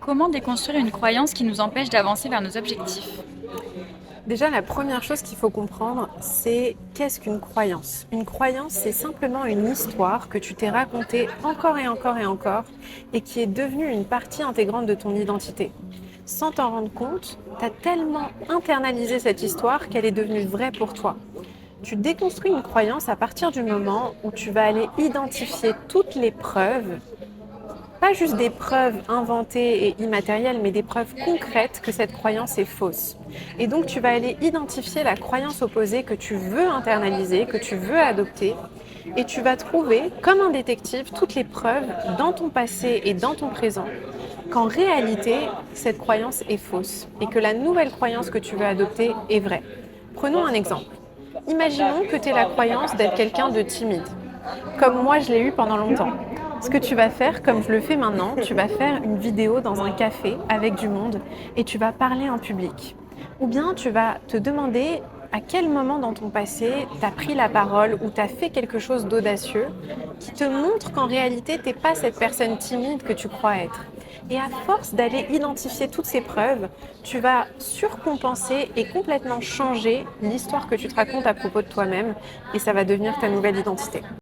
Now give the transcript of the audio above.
Comment déconstruire une croyance qui nous empêche d'avancer vers nos objectifs? Déjà, la première chose qu'il faut comprendre, c'est qu'est-ce qu'une croyance? Une croyance, c'est simplement une histoire que tu t'es racontée encore et encore et encore et qui est devenue une partie intégrante de ton identité. Sans t'en rendre compte, tu as tellement internalisé cette histoire qu'elle est devenue vraie pour toi. Tu déconstruis une croyance à partir du moment où tu vas aller identifier toutes les preuves, pas juste des preuves inventées et immatérielles, mais des preuves concrètes que cette croyance est fausse. Et donc tu vas aller identifier la croyance opposée que tu veux internaliser, que tu veux adopter, et tu vas trouver, comme un détective, toutes les preuves dans ton passé et dans ton présent qu'en réalité, cette croyance est fausse et que la nouvelle croyance que tu veux adopter est vraie. Prenons un exemple. Imaginons que tu aies la croyance d'être quelqu'un de timide, comme moi je l'ai eu pendant longtemps. Ce que tu vas faire, comme je le fais maintenant, tu vas faire une vidéo dans un café avec du monde et tu vas parler en public. Ou bien tu vas te demander à quel moment dans ton passé tu as pris la parole ou tu as fait quelque chose d'audacieux qui te montre qu'en réalité tu n'es pas cette personne timide que tu crois être. Et à force d'aller identifier toutes ces preuves, tu vas surcompenser et complètement changer l'histoire que tu te racontes à propos de toi-même et ça va devenir ta nouvelle identité.